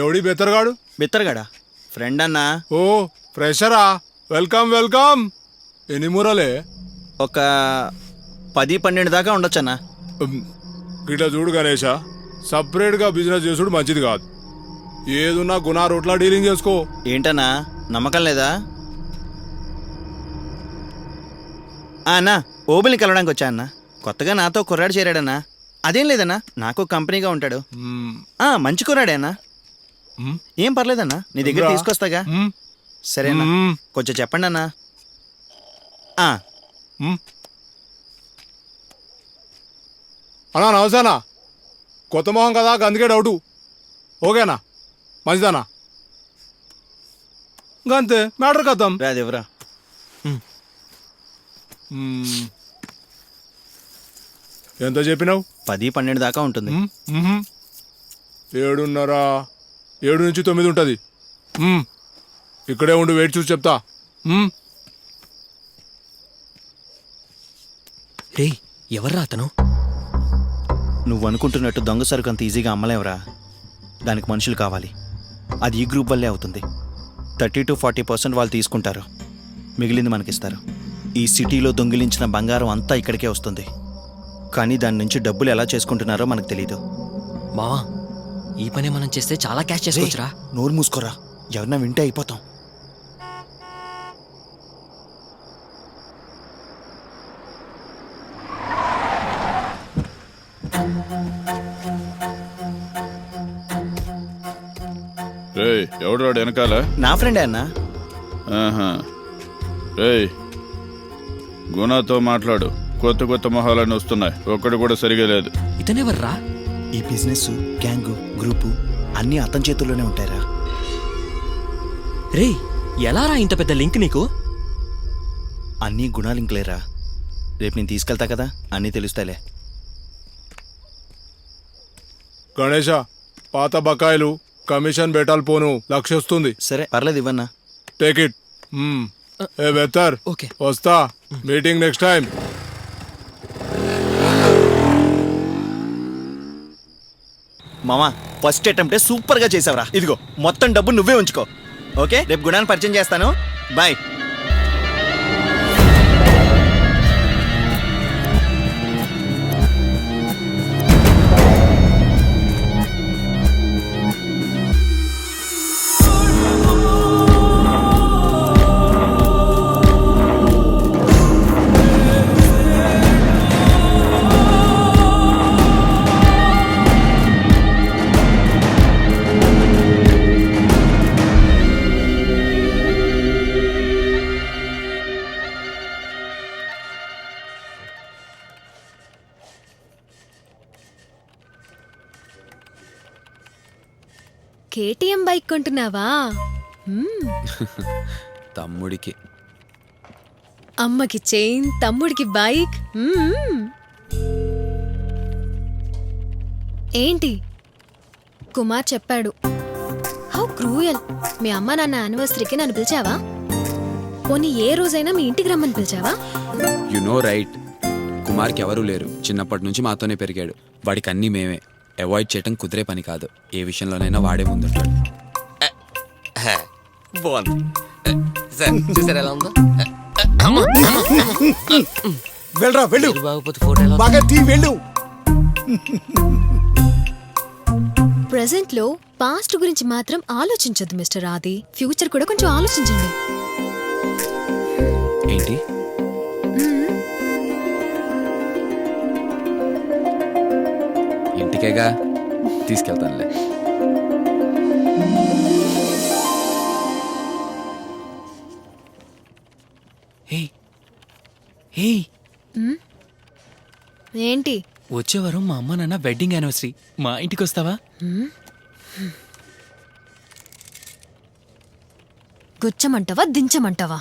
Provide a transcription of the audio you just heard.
ఎవడి బెత్తరగాడు? బిత్తరగాడా? ఫ్రెండ్ అన్నా. ఓ ఫ్రెషరా, welcome welcome. ఎన్ని మూరలే? ఒక 10-12 దాకా ఉండొచ్చన్నా. గిట్లా చూడు గణేష, సపరేట్గా బిజినెస్ చేసుడు మంచిది కాదు. ఏదున్నా గుణా రోట్లా డీలింగ్ చేసుకో. ఏంటన్నా నమ్మకం లేదా? అన్నా ఓబుల్ని కలవడానికి వచ్చా అన్న. కొత్తగా నాతో కుర్రాడు చేరాడన్నా. అదేం లేదన్నా, నాకు కంపెనీగా ఉంటాడు. మంచి కుర్రాడే అన్నా. ఏం పర్లేదన్నా, నీ దగ్గర తీసుకొస్తాగా. సరేనా, కొంచెం చెప్పండి అన్నా. అన్నా నమస్తేనా. కొత్త మొహం కదా, అందుకే డౌటు. ఓకేనా, మంచిదానా? అంతే, మ్యాటర్ కద్దాం. రాదేవరా. ఎంత చెప్పినావు? 10-12 దాకా ఉంటుంది. 7:30, 7 నుంచి 9 ఉంటుంది. ఇక్కడే ఉండి వెయిట్ చూసి చెప్తా. రే, ఎవర్రా అతను? నువ్వు అనుకుంటున్నట్టు దొంగ సరుకు అంత ఈజీగా అమ్మలేవరా. దానికి మనుషులు కావాలి. అది ఈ గ్రూప్ వల్లే అవుతుంది. 30-40% వాళ్ళు తీసుకుంటారు, మిగిలింది మనకిస్తారు. ఈ సిటీలో దొంగిలించిన బంగారం అంతా ఇక్కడికే వస్తుంది. కానీ దాని నుంచి డబ్బులు ఎలా చేసుకుంటున్నారో మనకు తెలీదు. మావా, ఈ పని మనం చేస్తే చాలా క్యాష్ చేసుకోవచ్చురా. నోరు మూసుకోరా, ఎవరన్నా వింటే అయిపోతాం. ఎవడు రాడు వెనకాల? నా ఫ్రెండే అన్నా. గుణతో మాట్లాడు. కొత్త కొత్త మొహాలన్నీ వస్తున్నాయి, ఒక్కడు కూడా సరిగా లేదు. ఇతనెవర్రా? ఈ బిజినెస్, గ్యాంగు, గ్రూపు అన్నీ అతని చేతుల్లోనే ఉంటాయిరా. రే, ఎలారా ఇంత పెద్ద లింక్ నీకు? అన్నీ గుణాలింక్లేరా. రేపు నేను తీసుకెళ్తా కదా, అన్నీ తెలుస్తాయిలే. గణేష, పాత బకాయిలు కమిషన్ బెటాల్ పోను, లక్షొస్తుంది. సరే పర్లేదు, ఇవ్వన్నా. Take it. A better, okay, వస్తా. Meeting next time. మామా, ఫస్ట్ అటెంప్టే సూపర్గా చేసావురా. ఇదిగో మొత్తం డబ్బు నువ్వే ఉంచుకో. ఓకే, రేపు గుణాన్ని పరిచయం చేస్తాను. బాయ్. కేటీఎం బైక్ కొంటున్నావా? తమ్ముడికి. అమ్మకి చైన్, తమ్ముడికి బైక్. ఏంటి కుమార్ చెప్పాడు. How cruel. మీ అమ్మ నాన్న యానివర్సరీకి నన్ను పిలిచావా? పోనీ ఏ రోజైనా మీ ఇంటికి రమ్మని పిలిచావా? యు నో రైట్, కుమార్కి ఎవరూ లేరు. చిన్నప్పటి నుంచి మాతోనే పెరిగాడు. వాడికి అన్నీ మేమే. అవాయిడ్ చేయటం కుదిరే పని కాదు. ఏ విషయంలోనైనా వాడే ముందుంటాడు. వెళ్ళరా, వెళ్ళు. బాగుపోతే ఫోటో బాగా తీ, వెళ్ళు. ప్రెజెంట్ లో పాస్ట్ గురించి మాత్రం ఆలోచించొద్దు మిస్టర్ ఆది. ఫ్యూచర్ కూడా కొంచెం ఆలోచించండి. ఏంటి? ఇంటికేగా, తీసుకెళ్తానులే. ఏంటి? వచ్చేవారం మా అమ్మ నాన్న వెడ్డింగ్ యానివర్సరీ. మా ఇంటికి వస్తావా? గుచ్చమంటావా, దించమంటావా?